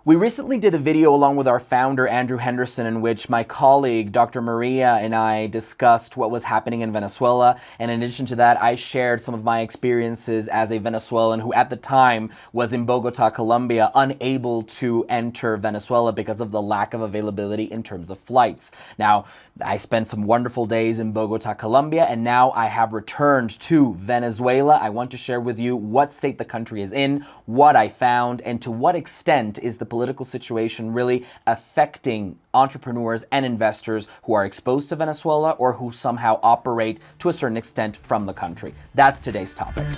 We recently did a video along with our founder, Andrew Henderson, in which my colleague, Dr. Maria, and I discussed what was happening in Venezuela. And in addition to that, I shared some of my experiences as a Venezuelan who at the time was in Bogota, Colombia, unable to enter Venezuela because of the lack of availability in terms of flights. Now, I spent some wonderful days in Bogota, Colombia, and now I have returned to Venezuela. I want to share with you what state the country is in, what I found, and to what extent is the political situation really affecting entrepreneurs and investors who are exposed to Venezuela or who somehow operate to a certain extent from the country. That's today's topic.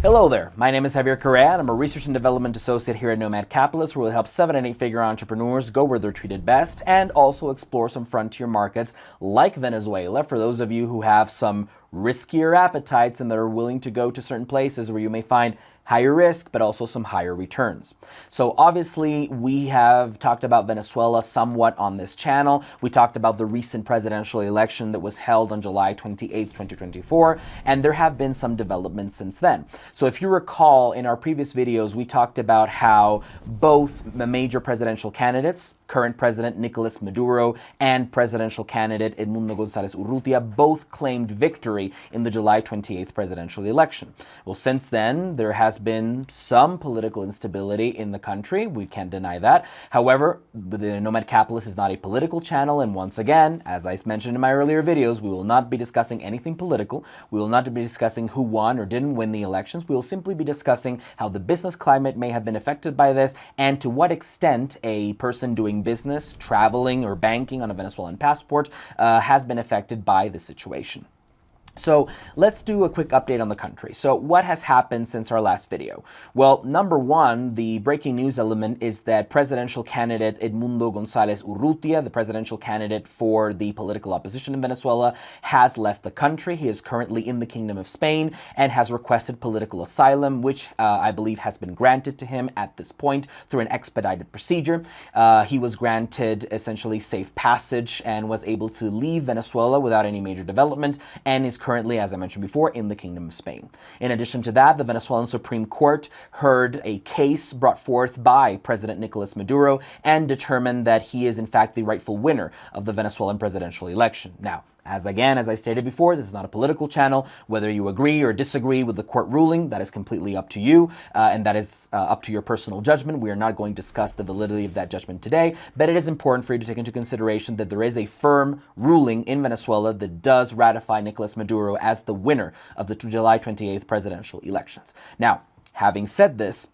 Hello there, my name is Javier Correa and I'm a Research and Development Associate here at Nomad Capitalist, where we'll help 7- and 8-figure entrepreneurs go where they're treated best and also explore some frontier markets like Venezuela for those of you who have some riskier appetites and that are willing to go to certain places where you may find higher risk, but also some higher returns. So obviously, we have talked about Venezuela somewhat on this channel. We talked about the recent presidential election that was held on July 28, 2024, and there have been some developments since then. So if you recall, in our previous videos, we talked about how both the major presidential candidates, current President Nicolas Maduro and presidential candidate Edmundo González Urrutia, both claimed victory in the July 28th presidential election. Well, since then, there has been some political instability in the country. We can't deny that. However, the Nomad Capitalist is not a political channel, and once again, as I mentioned in my earlier videos, we will not be discussing anything political. We will not be discussing who won or didn't win the elections. We will simply be discussing how the business climate may have been affected by this and to what extent a person doing business, traveling, or banking on a Venezuelan passport has been affected by this situation. So let's do a quick update on the country. So what has happened since our last video? Well, number one, the breaking news element is that presidential candidate Edmundo González Urrutia, the presidential candidate for the political opposition in Venezuela, has left the country. He is currently in the Kingdom of Spain and has requested political asylum, which I believe has been granted to him at this point through an expedited procedure. He was granted essentially safe passage and was able to leave Venezuela without any major development and is currently, as I mentioned before, in the Kingdom of Spain. In addition to that, the Venezuelan Supreme Court heard a case brought forth by President Nicolas Maduro and determined that he is in fact the rightful winner of the Venezuelan presidential election. Now, as I stated before, this is not a political channel. Whether you agree or disagree with the court ruling, that is completely up to you, and that is up to your personal judgment. We are not going to discuss the validity of that judgment today, but it is important for you to take into consideration that there is a firm ruling in Venezuela that does ratify Nicolas Maduro as the winner of the July 28th presidential elections. Now, having said this,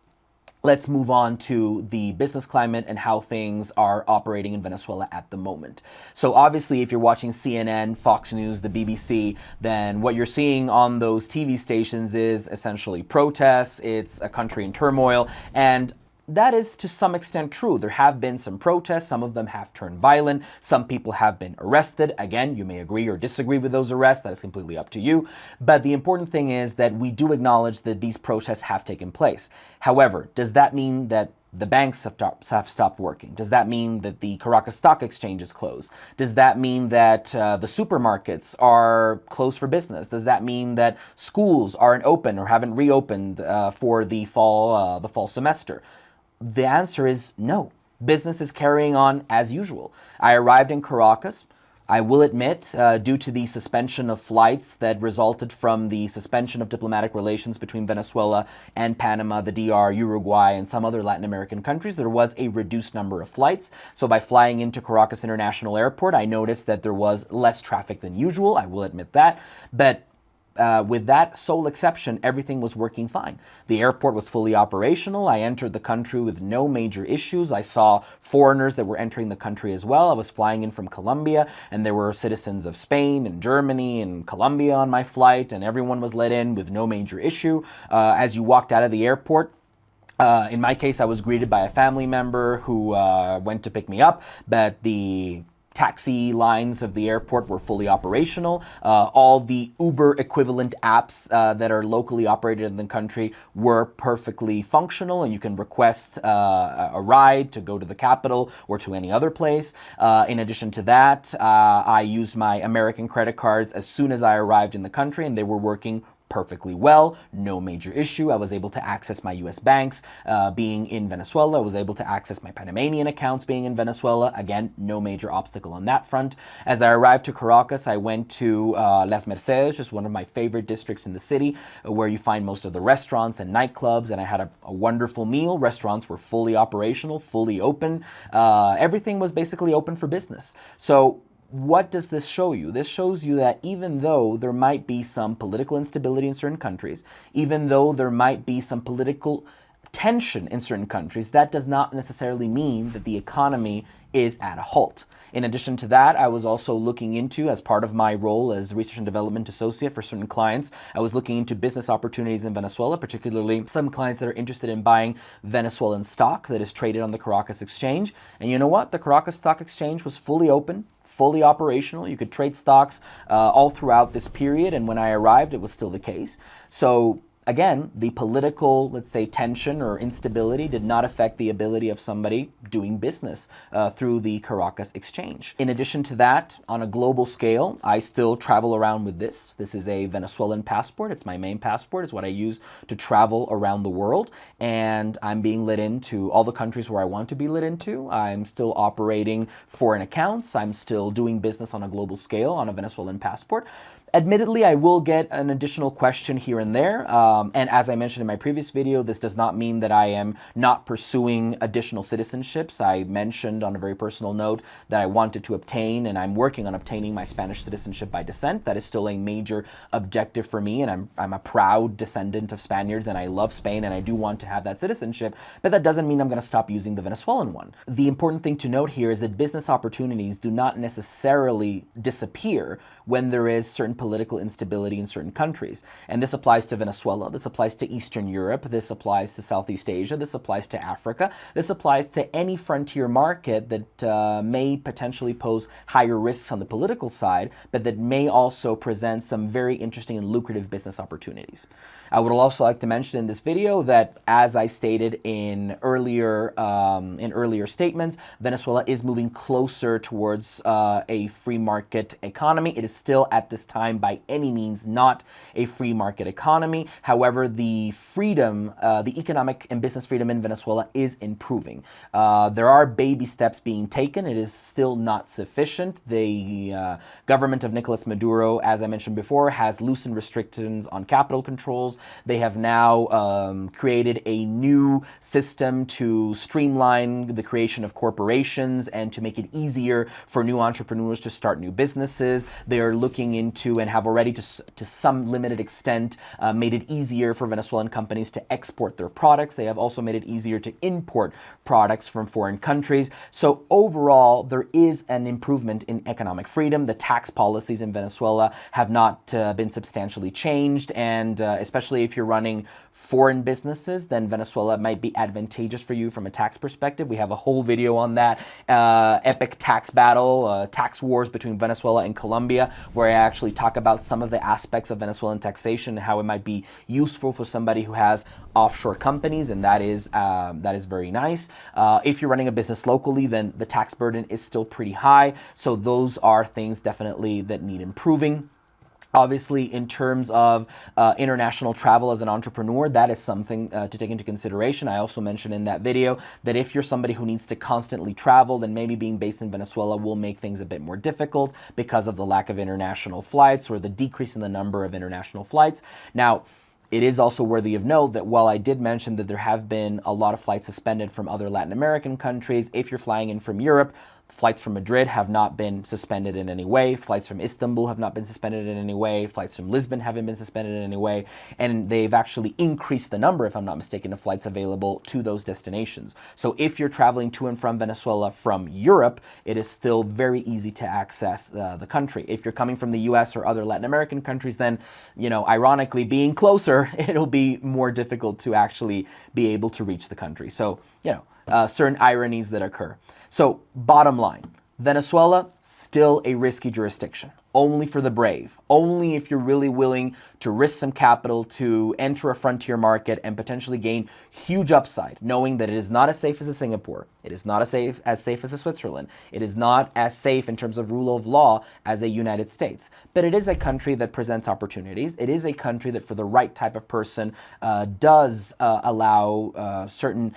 let's move on to the business climate and how things are operating in Venezuela at the moment. So obviously, if you're watching CNN, Fox News, the BBC, then what you're seeing on those TV stations is essentially protests, it's a country in turmoil, and that is to some extent true. There have been some protests. Some of them have turned violent. Some people have been arrested. Again, you may agree or disagree with those arrests. That is completely up to you. But the important thing is that we do acknowledge that these protests have taken place. However, does that mean that the banks have stopped working? Does that mean that the Caracas Stock Exchange is closed? Does that mean that the supermarkets are closed for business? Does that mean that schools aren't open or haven't reopened for the fall semester? The answer is no. Business is carrying on as usual. I arrived in Caracas. I will admit, due to the suspension of flights that resulted from the suspension of diplomatic relations between Venezuela and Panama, the DR, Uruguay, and some other Latin American countries, there was a reduced number of flights. So by flying into Caracas International Airport, I noticed that there was less traffic than usual. I will admit that. But with that sole exception, everything was working fine. The airport was fully operational. I entered the country with no major issues. I saw foreigners that were entering the country as well. I was flying in from Colombia, and there were citizens of Spain and Germany and Colombia on my flight, and everyone was let in with no major issue. As you walked out of the airport, in my case, I was greeted by a family member who went to pick me up, but the taxi lines of the airport were fully operational. All the Uber equivalent apps that are locally operated in the country were perfectly functional, and you can request a ride to go to the capital or to any other place. In addition to that, I used my American credit cards as soon as I arrived in the country, and they were working perfectly well, no major issue. I was able to access my US banks being in Venezuela. I was able to access my Panamanian accounts being in Venezuela. Again, no major obstacle on that front. As I arrived to Caracas, I went to Las Mercedes, just one of my favorite districts in the city, where you find most of the restaurants and nightclubs, and I had a wonderful meal. Restaurants were fully operational, fully open. Everything was basically open for business. So what does this show you? This shows you that even though there might be some political instability in certain countries, even though there might be some political tension in certain countries, that does not necessarily mean that the economy is at a halt. In addition to that, I was also looking into, as part of my role as research and development associate for certain clients, I was looking into business opportunities in Venezuela, particularly some clients that are interested in buying Venezuelan stock that is traded on the Caracas Exchange. And you know what? The Caracas Stock Exchange was fully open, fully operational. You could trade stocks all throughout this period, and when I arrived, it was still the case. So again, the political, let's say, tension or instability did not affect the ability of somebody doing business through the Caracas Exchange. In addition to that, on a global scale, I still travel around with this. This is a Venezuelan passport. It's my main passport. It's what I use to travel around the world. And I'm being let into all the countries where I want to be let into. I'm still operating foreign accounts. I'm still doing business on a global scale on a Venezuelan passport. Admittedly, I will get an additional question here and there, and as I mentioned in my previous video, this does not mean that I am not pursuing additional citizenships. I mentioned on a very personal note that I wanted to obtain, and I'm working on obtaining my Spanish citizenship by descent. That is still a major objective for me, and I'm a proud descendant of Spaniards, and I love Spain, and I do want to have that citizenship, but that doesn't mean I'm going to stop using the Venezuelan one. The important thing to note here is that business opportunities do not necessarily disappear when there is certain political instability in certain countries. And this applies to Venezuela, this applies to Eastern Europe, this applies to Southeast Asia, this applies to Africa, this applies to any frontier market that may potentially pose higher risks on the political side, but that may also present some very interesting and lucrative business opportunities. I would also like to mention in this video that, as I stated in earlier statements, Venezuela is moving closer towards a free market economy. It is still at this time by any means not a free market economy. However, the freedom, the economic and business freedom in Venezuela is improving. There are baby steps being taken. It is still not sufficient. The government of Nicolas Maduro, as I mentioned before, has loosened restrictions on capital controls. They have now created a new system to streamline the creation of corporations and to make it easier for new entrepreneurs to start new businesses. They are looking into and have already to some limited extent made it easier for Venezuelan companies to export their products. They have also made it easier to import products from foreign countries. So overall, there is an improvement in economic freedom. The tax policies in Venezuela have not been substantially changed, and especially if you're running foreign businesses, then Venezuela might be advantageous for you from a tax perspective. We have a whole video on that epic tax battle, tax wars between Venezuela and Colombia, where I actually talk about some of the aspects of Venezuelan taxation and how it might be useful for somebody who has offshore companies, and that is very nice. If you're running a business locally, then the tax burden is still pretty high. So those are things definitely that need improving. Obviously, in terms of international travel as an entrepreneur, that is something to take into consideration. I also mentioned in that video that if you're somebody who needs to constantly travel, then maybe being based in Venezuela will make things a bit more difficult because of the lack of international flights or the decrease in the number of international flights. Now, it is also worthy of note that while I did mention that there have been a lot of flights suspended from other Latin American countries, if you're flying in from Europe, flights from Madrid have not been suspended in any way. Flights from Istanbul have not been suspended in any way. Flights from Lisbon haven't been suspended in any way. And they've actually increased the number, if I'm not mistaken, of flights available to those destinations. So if you're traveling to and from Venezuela from Europe, it is still very easy to access the country. If you're coming from the US or other Latin American countries, then, you know, ironically, being closer, it'll be more difficult to actually be able to reach the country. So, you know, certain ironies that occur. So, bottom line, Venezuela, still a risky jurisdiction. only for the brave, only if you're really willing to risk some capital to enter a frontier market and potentially gain huge upside, knowing that it is not as safe as a Singapore, it is not as safe as a Switzerland, it is not as safe in terms of rule of law as a United States, but it is a country that presents opportunities. It is a country that for the right type of person does allow certain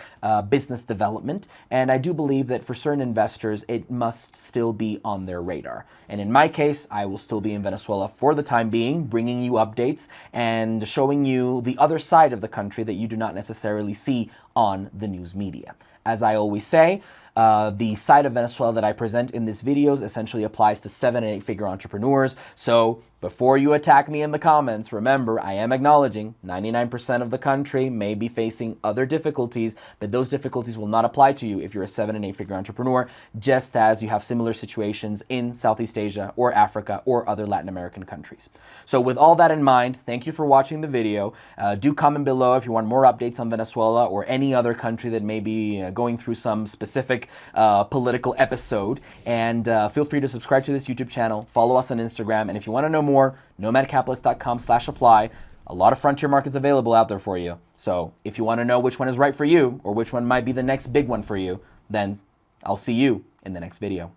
business development, and I do believe that for certain investors it must still be on their radar. And in my case, I will still be in Venezuela for the time being, bringing you updates and showing you the other side of the country that you do not necessarily see on the news media. As I always say, the side of Venezuela that I present in these videos essentially applies to 7- and 8-figure entrepreneurs. So before you attack me in the comments, remember, I am acknowledging 99% of the country may be facing other difficulties, but those difficulties will not apply to you if you're a 7- and 8-figure entrepreneur, just as you have similar situations in Southeast Asia or Africa or other Latin American countries. So with all that in mind, thank you for watching the video. Do comment below if you want more updates on Venezuela or any other country that may be going through some specific political episode. And feel free to subscribe to this YouTube channel, follow us on Instagram, and if you want to know more, nomadcapitalist.com/apply. A lot of frontier markets available out there for you. So if you want to know which one is right for you or which one might be the next big one for you, then I'll see you in the next video.